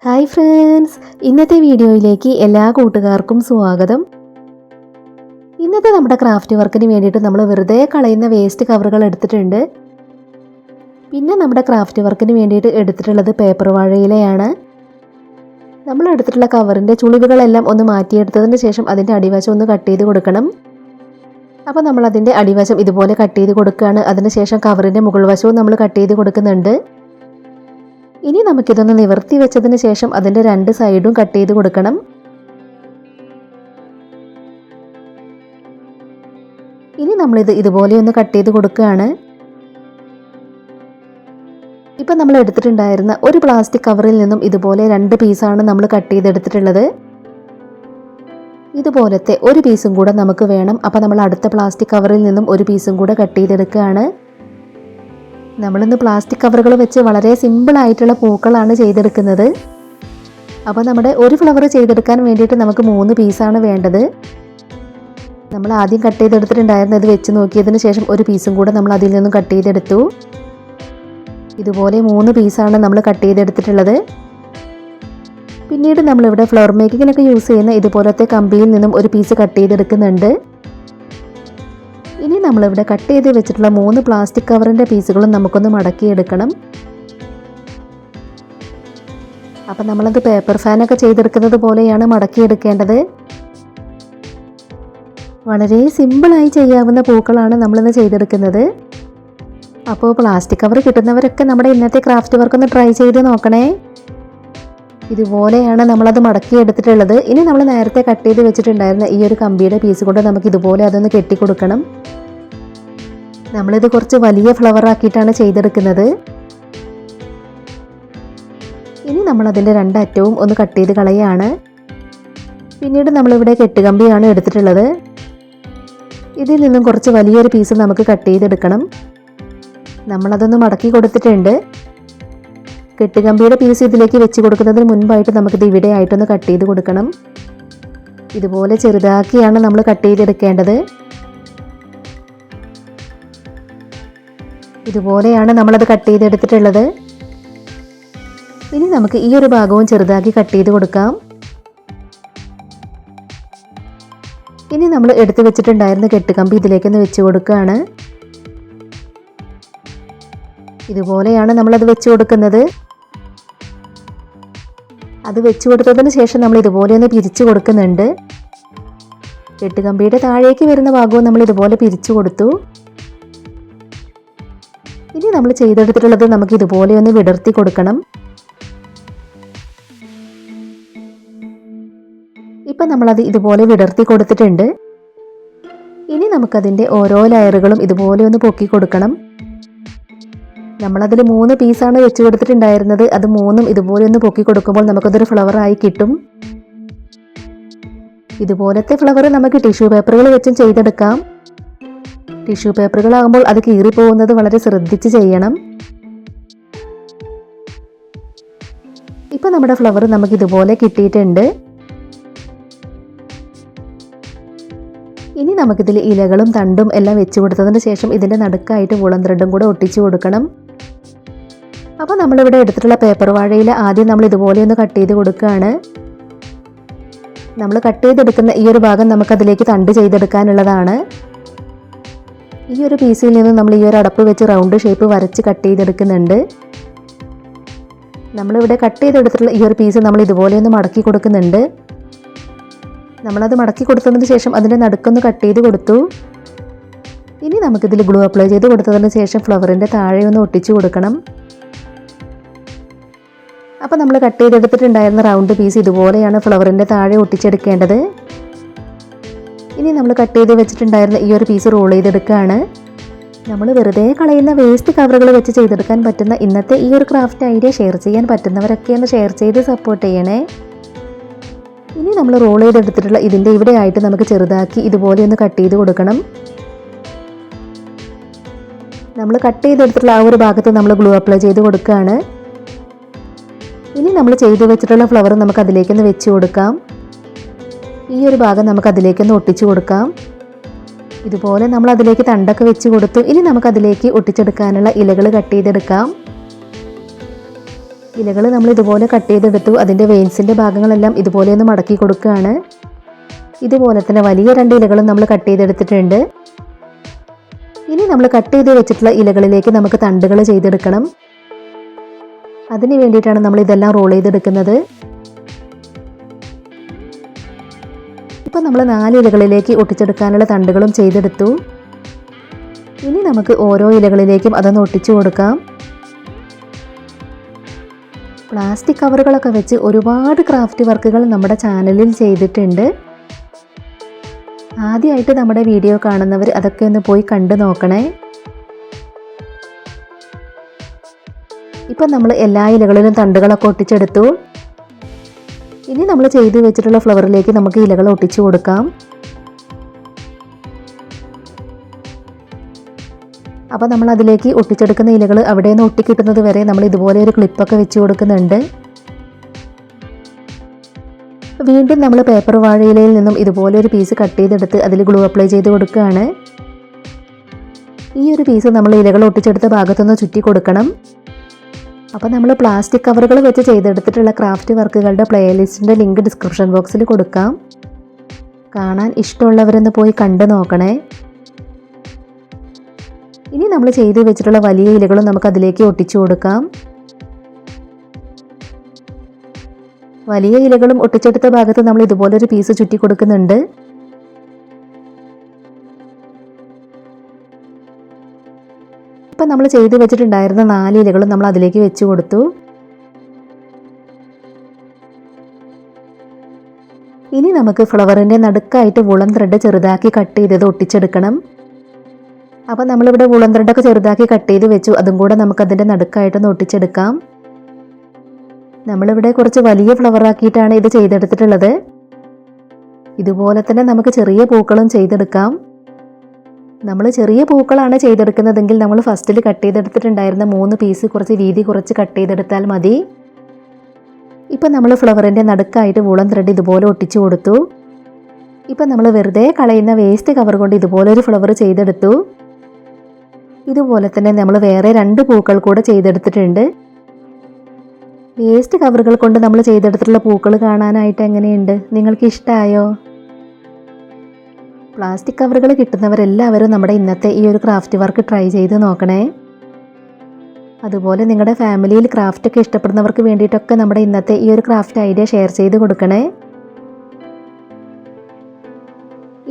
Hi friends, ഇന്നത്തെ വീഡിയോയിലേക്ക് എല്ലാ കൂട്ടുകാർക്കും സ്വാഗതം. ഇന്നത്തെ നമ്മുടെ ക്രാഫ്റ്റ് വർക്കിന് വേണ്ടിയിട്ട് നമ്മൾ വെറുതെ കളയുന്ന വേസ്റ്റ് കവറുകൾ എടുത്തിട്ടുണ്ട്. പിന്നെ നമ്മുടെ ക്രാഫ്റ്റ് വർക്കിന് വേണ്ടിയിട്ട് എടുത്തിട്ടുള്ളത് പേപ്പർ വാഴയിലയാണ്. നമ്മൾ എടുത്തിട്ടുള്ള കവറിൻ്റെ ചുളിവുകളെല്ലാം ഒന്ന് മാറ്റിയെടുത്തതിന് ശേഷം അതിൻ്റെ അടിവശം ഒന്ന് കട്ട് ചെയ്ത് കൊടുക്കണം. അപ്പോൾ നമ്മൾ അതിൻ്റെ അടിവശം ഇതുപോലെ കട്ട് ചെയ്ത് കൊടുക്കുകയാണ്. അതിനുശേഷം കവറിൻ്റെ മുകൾ വശവും നമ്മൾ കട്ട് ചെയ്ത് കൊടുക്കുന്നുണ്ട്. ഇനി നമുക്കിതൊന്ന് നിവർത്തി വെച്ചതിന് ശേഷം അതിൻ്റെ രണ്ട് സൈഡും കട്ട് ചെയ്ത് കൊടുക്കണം. ഇനി നമ്മളിത് ഇതുപോലെ ഒന്ന് കട്ട് ചെയ്ത് കൊടുക്കുകയാണ്. ഇപ്പം നമ്മൾ എടുത്തിട്ടുണ്ടായിരുന്ന ഒരു പ്ലാസ്റ്റിക് കവറിൽ നിന്നും ഇതുപോലെ രണ്ട് പീസാണ് നമ്മൾ കട്ട് ചെയ്തെടുത്തിട്ടുള്ളത്. ഇതുപോലത്തെ ഒരു പീസും കൂടെ നമുക്ക് വേണം. അപ്പോൾ നമ്മൾ അടുത്ത പ്ലാസ്റ്റിക് കവറിൽ നിന്നും ഒരു പീസും കൂടെ കട്ട് ചെയ്തെടുക്കുകയാണ്. നമ്മളിന്ന് പ്ലാസ്റ്റിക് കവറുകൾ വെച്ച് വളരെ സിമ്പിളായിട്ടുള്ള പൂക്കളാണ് ചെയ്തെടുക്കുന്നത്. അപ്പോൾ നമ്മുടെ ഒരു ഫ്ലവർ ചെയ്തെടുക്കാൻ വേണ്ടിയിട്ട് നമുക്ക് 3 പീസാണ് വേണ്ടത്. നമ്മൾ ആദ്യം കട്ട് ചെയ്തെടുത്തിട്ടുണ്ടായിരുന്നത് വെച്ച് നോക്കിയതിന് ശേഷം ഒരു പീസും കൂടെ നമ്മൾ അതിൽ നിന്നും കട്ട് ചെയ്തെടുത്തു. ഇതുപോലെ 3 പീസാണ് നമ്മൾ കട്ട് ചെയ്തെടുത്തിട്ടുള്ളത്. പിന്നീട് നമ്മളിവിടെ ഫ്ലവർ മേക്കിങ്ങിനൊക്കെ യൂസ് ചെയ്യുന്ന ഇതുപോലത്തെ കമ്പിയിൽ നിന്നും ഒരു പീസ് കട്ട് ചെയ്തെടുക്കുന്നുണ്ട്. ഇനി നമ്മളിവിടെ കട്ട് ചെയ്ത് വെച്ചിട്ടുള്ള 3 പ്ലാസ്റ്റിക് കവറിൻ്റെ പീസുകളും നമുക്കൊന്ന് മടക്കിയെടുക്കണം. അപ്പം നമ്മളത് പേപ്പർ ഫാനൊക്കെ ചെയ്തെടുക്കുന്നത് പോലെയാണ് മടക്കിയെടുക്കേണ്ടത്. വളരെ സിമ്പിളായി ചെയ്യാവുന്ന പൂക്കളാണ് നമ്മളിന്ന് ചെയ്തെടുക്കുന്നത്. അപ്പോൾ പ്ലാസ്റ്റിക് കവർ കിട്ടുന്നവരൊക്കെ നമ്മുടെ ഇന്നത്തെ ക്രാഫ്റ്റ് വർക്ക് ഒന്ന് ട്രൈ ചെയ്ത് നോക്കണേ. ഇതുപോലെയാണ് നമ്മളത് മടക്കിയെടുത്തിട്ടുള്ളത്. ഇനി നമ്മൾ നേരത്തെ കട്ട് ചെയ്ത് വെച്ചിട്ടുണ്ടായിരുന്ന ഈ ഒരു കമ്പിയുടെ പീസ് കൊണ്ട് നമുക്ക് ഇതുപോലെ അതൊന്ന് കെട്ടിക്കൊടുക്കണം. നമ്മളിത് കുറച്ച് വലിയ ഫ്ലവർ ആക്കിയിട്ടാണ് ചെയ്തെടുക്കുന്നത്. ഇനി നമ്മളതിൻ്റെ രണ്ടറ്റവും ഒന്ന് കട്ട് ചെയ്ത് കളയാണ്. പിന്നീട് നമ്മളിവിടെ കെട്ടുകമ്പിയാണ് എടുത്തിട്ടുള്ളത്. ഇതിൽ നിന്നും കുറച്ച് വലിയൊരു പീസ് നമുക്ക് കട്ട് ചെയ്തെടുക്കണം. നമ്മളതൊന്ന് മടക്കി കൊടുത്തിട്ടുണ്ട്. കെട്ടുകമ്പിയുടെ പീസ് ഇതിലേക്ക് വെച്ച് കൊടുക്കുന്നതിന് മുൻപായിട്ട് നമുക്കിത് ഇവിടെ ആയിട്ടൊന്ന് കട്ട് ചെയ്ത് കൊടുക്കണം. ഇതുപോലെ ചെറുതാക്കിയാണ് നമ്മൾ കട്ട് ചെയ്തെടുക്കേണ്ടത്. ഇതുപോലെയാണ് നമ്മളത് കട്ട് ചെയ്തെടുത്തിട്ടുള്ളത്. ഇനി നമുക്ക് ഈ ഒരു ഭാഗവും ചെറുതാക്കി കട്ട് ചെയ്ത് കൊടുക്കാം. ഇനി നമ്മൾ എടുത്തു വെച്ചിട്ടുണ്ടായിരുന്ന കെട്ടുകമ്പി ഇതിലേക്കൊന്ന് വെച്ച് കൊടുക്കുകയാണ്. ഇതുപോലെയാണ് നമ്മളത് വെച്ച് കൊടുക്കുന്നത്. അത് വെച്ച് കൊടുത്തതിന് ശേഷം നമ്മൾ ഇതുപോലെ ഒന്ന് പിരിച്ചു കൊടുക്കുന്നുണ്ട്. കെട്ടുകമ്പിയുടെ താഴേക്ക് വരുന്ന ഭാഗവും നമ്മൾ ഇതുപോലെ പിരിച്ചു കൊടുത്തു. ഇനി നമ്മൾ ചെയ്തെടുത്തിട്ടുള്ളത് നമുക്ക് ഇതുപോലെ ഒന്ന് വിടർത്തി കൊടുക്കണം. ഇപ്പം നമ്മളത് ഇതുപോലെ വിടർത്തി കൊടുത്തിട്ടുണ്ട്. ഇനി നമുക്കതിൻ്റെ ഓരോ ലെയറുകളും ഇതുപോലെ ഒന്ന് പൊക്കി കൊടുക്കണം. നമ്മളതിൽ 3 പീസാണ് വെച്ച് കൊടുത്തിട്ടുണ്ടായിരുന്നത്. അത് 3ഉം ഇതുപോലെ ഒന്ന് പൊക്കി കൊടുക്കുമ്പോൾ നമുക്കതൊരു ഫ്ലവറായി കിട്ടും. ഇതുപോലത്തെ ഫ്ലവർ നമുക്ക് ടിഷ്യൂ പേപ്പറുകൾ വെച്ചും ചെയ്തെടുക്കാം. ടിഷ്യൂ പേപ്പറുകളാകുമ്പോൾ അത് കീറിപ്പോകുന്നത് വളരെ ശ്രദ്ധിച്ച് ചെയ്യണം. ഇപ്പം നമ്മുടെ ഫ്ലവർ നമുക്ക് ഇതുപോലെ കിട്ടിയിട്ടുണ്ട്. ഇനി നമുക്കിതിൽ ഇലകളും തണ്ടും എല്ലാം വെച്ച് കൊടുത്തതിന് ശേഷം ഇതിൻ്റെ നടുക്കായിട്ട് വൂളൻ ത്രെഡും കൂടെ ഒട്ടിച്ചു കൊടുക്കണം. അപ്പോൾ നമ്മളിവിടെ എടുത്തിട്ടുള്ള പേപ്പർ വാഴയിൽ ആദ്യം നമ്മൾ ഇതുപോലെ ഒന്ന് കട്ട് ചെയ്ത് കൊടുക്കുകയാണ്. നമ്മൾ കട്ട് ചെയ്തെടുക്കുന്ന ഈ ഒരു ഭാഗം നമുക്കതിലേക്ക് തണ്ട് ചെയ്തെടുക്കാനുള്ളതാണ്. ഈ ഒരു പീസിൽ നിന്ന് നമ്മൾ ഈ ഒരു അടപ്പ് വെച്ച് റൗണ്ട് ഷേപ്പ് വരച്ച് കട്ട് ചെയ്തെടുക്കുന്നുണ്ട്. നമ്മളിവിടെ കട്ട് ചെയ്തെടുത്തിട്ടുള്ള ഈ ഒരു പീസ് നമ്മൾ ഇതുപോലെ ഒന്ന് മടക്കി കൊടുക്കുന്നുണ്ട്. നമ്മളത് മടക്കി കൊടുത്തതിന് ശേഷം അതിൻ്റെ നടുക്കൊന്ന് കട്ട് ചെയ്ത് കൊടുത്തു. ഇനി നമുക്കിതിൽ ഗ്ലൂ അപ്ലൈ ചെയ്ത് കൊടുത്തതിന് ശേഷം ഫ്ലവറിൻ്റെ താഴെ ഒന്ന് ഒട്ടിച്ചു കൊടുക്കണം. അപ്പോൾ നമ്മൾ കട്ട് ചെയ്തെടുത്തിട്ടുണ്ടായിരുന്ന റൗണ്ട് പീസ് ഇതുപോലെയാണ് ഫ്ലവറിൻ്റെ താഴെ ഒട്ടിച്ചെടുക്കേണ്ടത്. ഇനി നമ്മൾ കട്ട് ചെയ്ത് വെച്ചിട്ടുണ്ടായിരുന്ന ഈ ഒരു പീസ് റോൾ ചെയ്തെടുക്കുകയാണ്. നമ്മൾ വെറുതെ കളയുന്ന വേസ്റ്റ് കവറുകൾ വെച്ച് ചെയ്തെടുക്കാൻ പറ്റുന്ന ഇന്നത്തെ ഈ ഒരു ക്രാഫ്റ്റ് ഐഡിയ ഷെയർ ചെയ്യാൻ പറ്റുന്നവരൊക്കെ ഒന്ന് ഷെയർ ചെയ്ത് സപ്പോർട്ട് ചെയ്യണേ. ഇനി നമ്മൾ റോൾ ചെയ്തെടുത്തിട്ടുള്ള ഇതിൻ്റെ ഇവിടെ ആയിട്ട് നമുക്ക് ചെറുതാക്കി ഇതുപോലെ ഒന്ന് കട്ട് ചെയ്ത് കൊടുക്കണം. നമ്മൾ കട്ട് ചെയ്തെടുത്തിട്ടുള്ള ആ ഒരു ഭാഗത്ത് നമ്മൾ ഗ്ലൂ അപ്ലൈ ചെയ്ത് കൊടുക്കുകയാണ്. ഇനി നമ്മൾ ചെയ്ത് വെച്ചിട്ടുള്ള ഫ്ലവർ നമുക്ക് അതിലേക്കൊന്ന് വെച്ച് കൊടുക്കാം. ഈ ഒരു ഭാഗം നമുക്ക് അതിലേക്കൊന്ന് ഒട്ടിച്ചു കൊടുക്കാം. ഇതുപോലെ നമ്മൾ അതിലേക്ക് തണ്ടൊക്കെ വെച്ച് കൊടുത്തു. ഇനി നമുക്കതിലേക്ക് ഒട്ടിച്ചെടുക്കാനുള്ള ഇലകൾ കട്ട് ചെയ്തെടുക്കാം. ഇലകൾ നമ്മൾ ഇതുപോലെ കട്ട് ചെയ്തെടുത്തു. അതിൻ്റെ വെയിൻസിൻ്റെ ഭാഗങ്ങളെല്ലാം ഇതുപോലെ ഒന്ന് മടക്കി കൊടുക്കുകയാണ്. ഇതുപോലെ തന്നെ വലിയ 2 ഇലകളും നമ്മൾ കട്ട് ചെയ്തെടുത്തിട്ടുണ്ട്. ഇനി നമ്മൾ കട്ട് ചെയ്ത് വെച്ചിട്ടുള്ള ഇലകളിലേക്ക് നമുക്ക് തണ്ടുകൾ ചെയ്തെടുക്കണം. അതിന് വേണ്ടിയിട്ടാണ് നമ്മൾ ഇതെല്ലാം റോൾ ചെയ്തെടുക്കുന്നത്. ഇപ്പം നമ്മൾ 4 ഇലകളിലേക്ക് ഒട്ടിച്ചെടുക്കാനുള്ള തണ്ടുകളും ചെയ്തെടുത്തു. ഇനി നമുക്ക് ഓരോ ഇലകളിലേക്കും അതൊന്ന് ഒട്ടിച്ചു കൊടുക്കാം. പ്ലാസ്റ്റിക് കവറുകളൊക്കെ വെച്ച് ഒരുപാട് ക്രാഫ്റ്റ് വർക്കുകൾ നമ്മുടെ ചാനലിൽ ചെയ്തിട്ടുണ്ട്. ആദ്യമായിട്ട് നമ്മുടെ വീഡിയോ കാണുന്നവർ അതൊക്കെ ഒന്ന് പോയി കണ്ടു നോക്കണേ. ഇപ്പം നമ്മൾ എല്ലാ ഇലകളിലും തണ്ടുകളൊക്കെ ഒട്ടിച്ചെടുത്തു. ഇനി നമ്മൾ ചെയ്തു വെച്ചിട്ടുള്ള ഫ്ലവറിലേക്ക് നമുക്ക് ഇലകൾ ഒട്ടിച്ചു കൊടുക്കാം. അപ്പോൾ നമ്മൾ അതിലേക്ക് ഒട്ടിച്ചെടുക്കുന്ന ഇലകൾ അവിടെ നിന്ന് ഒട്ടിക്കിട്ടുന്നത് വരെ നമ്മൾ ഇതുപോലെ ഒരു ക്ലിപ്പൊക്കെ വെച്ച് കൊടുക്കുന്നുണ്ട്. വീണ്ടും നമ്മൾ പേപ്പർ വാഴയിലയിൽ നിന്നും ഇതുപോലെ ഒരു പീസ് കട്ട് ചെയ്തെടുത്ത് അതിൽ ഗ്ലൂ അപ്ലൈ ചെയ്ത് കൊടുക്കുകയാണ്. ഈ ഒരു പീസ് നമ്മൾ ഇലകൾ ഒട്ടിച്ചെടുത്ത ഭാഗത്തൊന്ന് ചുറ്റി കൊടുക്കണം. അപ്പോൾ നമ്മൾ പ്ലാസ്റ്റിക് കവറുകൾ വെച്ച് ചെയ്തെടുത്തിട്ടുള്ള ക്രാഫ്റ്റ് വർക്കുകളുടെ പ്ലേലിസ്റ്റിൻ്റെ ലിങ്ക് ഡിസ്ക്രിപ്ഷൻ ബോക്സിൽ കൊടുക്കാം. കാണാൻ ഇഷ്ടമുള്ളവരൊന്ന് പോയി കണ്ടു നോക്കണേ. ഇനി നമ്മൾ ചെയ്തു വെച്ചിട്ടുള്ള വലിയ ഇലകളും നമുക്ക് അതിലേക്ക് ഒട്ടിച്ചു കൊടുക്കാം. വലിയ ഇലകളും ഒട്ടിച്ചെടുത്ത ഭാഗത്ത് നമ്മൾ ഇതുപോലൊരു പീസ് ചുറ്റി കൊടുക്കുന്നുണ്ട്. ഇപ്പം നമ്മൾ ചെയ്തു വെച്ചിട്ടുണ്ടായിരുന്ന 4 ഇലകളും നമ്മൾ അതിലേക്ക് വെച്ച് കൊടുത്തു. ഇനി നമുക്ക് ഫ്ലവറിൻ്റെ നടുക്കായിട്ട് വുളൻ ത്രെഡ് ചെറുതാക്കി കട്ട് ചെയ്തത് ഒട്ടിച്ചെടുക്കണം. അപ്പോൾ നമ്മളിവിടെ വുളൻ ത്രെഡൊക്കെ ചെറുതാക്കി കട്ട് ചെയ്ത് വെച്ചു. അതും കൂടെ നമുക്കതിൻ്റെ നടുക്കായിട്ടൊന്ന് ഒട്ടിച്ചെടുക്കാം. നമ്മളിവിടെ കുറച്ച് വലിയ ഫ്ലവർ ആക്കിയിട്ടാണ് ഇത് ചെയ്തെടുത്തിട്ടുള്ളത്. ഇതുപോലെ തന്നെ നമുക്ക് ചെറിയ പൂക്കളും ചെയ്തെടുക്കാം. നമ്മൾ ചെറിയ പൂക്കളാണ് ചെയ്തെടുക്കുന്നതെങ്കിൽ നമ്മൾ ഫസ്റ്റിൽ കട്ട് ചെയ്തെടുത്തിട്ടുണ്ടായിരുന്ന 3 പീസ് കുറച്ച് വീതി കുറച്ച് കട്ട് ചെയ്തെടുത്താൽ മതി. ഇപ്പം നമ്മൾ ഫ്ലവറിൻ്റെ നടുക്കായിട്ട് വുളൻ ത്രെഡ് ഇതുപോലെ ഒട്ടിച്ചു കൊടുത്തു. ഇപ്പം നമ്മൾ വെറുതെ കളയുന്ന വേസ്റ്റ് കവർ കൊണ്ട് ഇതുപോലെ ഒരു ഫ്ലവർ ചെയ്തെടുത്തു. ഇതുപോലെ തന്നെ നമ്മൾ വേറെ 2 പൂക്കൾ കൂടെ ചെയ്തെടുത്തിട്ടുണ്ട്. വേസ്റ്റ് കവറുകൾ കൊണ്ട് നമ്മൾ ചെയ്തെടുത്തിട്ടുള്ള പൂക്കൾ കാണാനായിട്ട് എങ്ങനെയുണ്ട്? നിങ്ങൾക്ക് ഇഷ്ടമായോ? പ്ലാസ്റ്റിക് കവറുകൾ കിട്ടുന്നവരെല്ലാവരും നമ്മുടെ ഇന്നത്തെ ഈ ഒരു ക്രാഫ്റ്റ് വർക്ക് ട്രൈ ചെയ്ത് നോക്കണേ. അതുപോലെ നിങ്ങളുടെ ഫാമിലിയിൽ ക്രാഫ്റ്റൊക്കെ ഇഷ്ടപ്പെടുന്നവർക്ക് വേണ്ടിയിട്ടൊക്കെ നമ്മുടെ ഇന്നത്തെ ഈ ഒരു ക്രാഫ്റ്റ് ഐഡിയ ഷെയർ ചെയ്ത് കൊടുക്കണേ.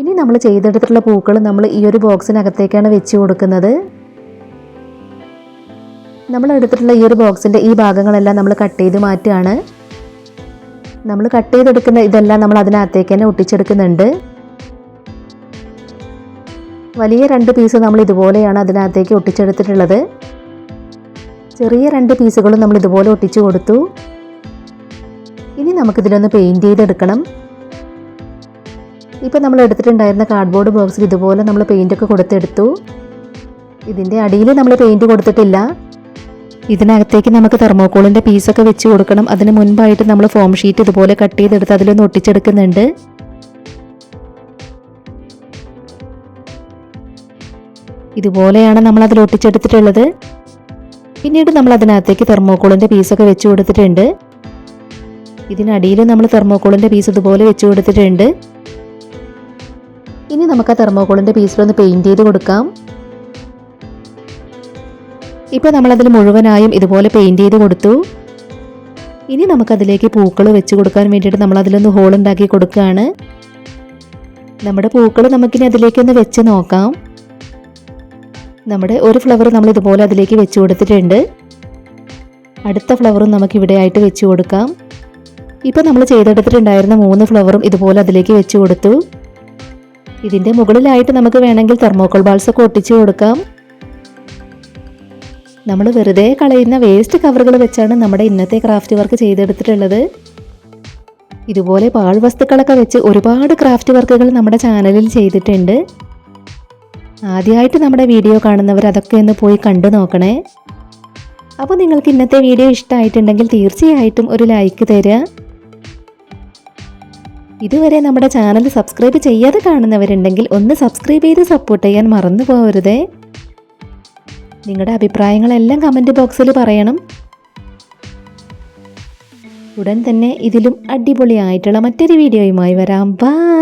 ഇനി നമ്മൾ ചെയ്തെടുത്തിട്ടുള്ള പൂക്കൾ നമ്മൾ ഈ ഒരു ബോക്സിനകത്തേക്കാണ് വെച്ച് കൊടുക്കുന്നത്. നമ്മൾ എടുത്തിട്ടുള്ള ഈ ഒരു ബോക്സിൻ്റെ ഈ ഭാഗങ്ങളെല്ലാം നമ്മൾ കട്ട് ചെയ്ത് മാറ്റുകയാണ്. നമ്മൾ കട്ട് ചെയ്തെടുക്കുന്ന ഇതെല്ലാം നമ്മൾ അതിനകത്തേക്ക് തന്നെ ഒട്ടിച്ചെടുക്കുന്നുണ്ട്. വലിയ 2 പീസ് നമ്മൾ ഇതുപോലെയാണ് അതിനകത്തേക്ക് ഒട്ടിച്ചെടുത്തിട്ടുള്ളത്. ചെറിയ 2 പീസുകളും നമ്മൾ ഇതുപോലെ ഒട്ടിച്ചു കൊടുത്തു. ഇനി നമുക്കിതിലൊന്ന് പെയിൻറ്റ് ചെയ്തെടുക്കണം. ഇപ്പം നമ്മൾ എടുത്തിട്ടുണ്ടായിരുന്ന കാർഡ്ബോർഡ് ബോക്സിൽ ഇതുപോലെ നമ്മൾ പെയിൻറ്റൊക്കെ കൊടുത്തെടുത്തു. ഇതിൻ്റെ അടിയിൽ നമ്മൾ പെയിൻറ്റ് കൊടുത്തിട്ടില്ല. ഇതിനകത്തേക്ക് നമുക്ക് തെർമോക്കോളിൻ്റെ പീസൊക്കെ വെച്ച് കൊടുക്കണം. അതിന് മുൻപായിട്ട് നമ്മൾ ഫോം ഷീറ്റ് ഇതുപോലെ കട്ട് ചെയ്തെടുത്ത് അതിലൊന്ന് ഒട്ടിച്ചെടുക്കുന്നുണ്ട്. ഇതുപോലെയാണ് നമ്മൾ അതിൽ ഒട്ടിച്ചെടുത്തിട്ടുള്ളത്. പിന്നീട് നമ്മൾ അതിനകത്തേക്ക് തെർമോക്കോളിൻ്റെ പീസൊക്കെ വെച്ച് കൊടുത്തിട്ടുണ്ട്. ഇതിനടിയിൽ നമ്മൾ തെർമോക്കോളിൻ്റെ പീസ് ഇതുപോലെ വെച്ച് കൊടുത്തിട്ടുണ്ട്. ഇനി നമുക്ക് ആ തെർമോക്കോളിൻ്റെ പീസിലൊന്ന് പെയിൻറ്റ് ചെയ്ത് കൊടുക്കാം. ഇപ്പോൾ നമ്മളതിൽ മുഴുവനായും ഇതുപോലെ പെയിൻറ്റ് ചെയ്ത് കൊടുത്തു. ഇനി നമുക്കതിലേക്ക് പൂക്കൾ വെച്ച് കൊടുക്കാൻ വേണ്ടിയിട്ട് നമ്മളതിലൊന്ന് ഹോൾ ഉണ്ടാക്കി കൊടുക്കുകയാണ്. നമ്മുടെ പൂക്കൾ നമുക്കിനി അതിലേക്കൊന്ന് വെച്ച് നോക്കാം. നമ്മുടെ ഒരു ഫ്ലവർ നമ്മൾ ഇതുപോലെ അതിലേക്ക് വെച്ച് കൊടുത്തിട്ടുണ്ട്. അടുത്ത ഫ്ലവറും നമുക്ക് ഇവിടെ ആയിട്ട് വെച്ച് കൊടുക്കാം. ഇപ്പോൾ നമ്മൾ ചെയ്തെടുത്തിട്ടുണ്ടായിരുന്ന 3 ഫ്ലവറും ഇതുപോലെ അതിലേക്ക് വെച്ച് കൊടുത്തു. ഇതിൻ്റെ മുകളിലായിട്ട് നമുക്ക് വേണമെങ്കിൽ തെർമോക്കോൾ ബാൾസൊക്കെ ഒട്ടിച്ച് കൊടുക്കാം. നമ്മൾ വെറുതെ കളയുന്ന വേസ്റ്റ് കവറുകൾ വെച്ചാണ് നമ്മുടെ ഇന്നത്തെ ക്രാഫ്റ്റ് വർക്ക് ചെയ്തെടുത്തിട്ടുള്ളത്. ഇതുപോലെ പാഴ്വസ്തുക്കളൊക്കെ വെച്ച് ഒരുപാട് ക്രാഫ്റ്റ് വർക്കുകൾ നമ്മുടെ ചാനലിൽ ചെയ്തിട്ടുണ്ട്. ആദ്യമായിട്ട് നമ്മുടെ വീഡിയോ കാണുന്നവർ അതൊക്കെ ഒന്ന് പോയി കണ്ടു നോക്കണേ. അപ്പോൾ നിങ്ങൾക്ക് ഇന്നത്തെ വീഡിയോ ഇഷ്ടമായിട്ടുണ്ടെങ്കിൽ തീർച്ചയായിട്ടും ഒരു ലൈക്ക് തരിക. ഇതുവരെ നമ്മുടെ ചാനൽ സബ്സ്ക്രൈബ് ചെയ്യാതെ കാണുന്നവരുണ്ടെങ്കിൽ ഒന്ന് സബ്സ്ക്രൈബ് ചെയ്ത് സപ്പോർട്ട് ചെയ്യാൻ മറന്നു പോകരുതേ. നിങ്ങളുടെ അഭിപ്രായങ്ങളെല്ലാം കമൻറ്റ് ബോക്സിൽ പറയണം. ഉടൻ തന്നെ ഇതിലും അടിപൊളിയായിട്ടുള്ള മറ്റൊരു വീഡിയോയുമായി വരാം. ബൈ.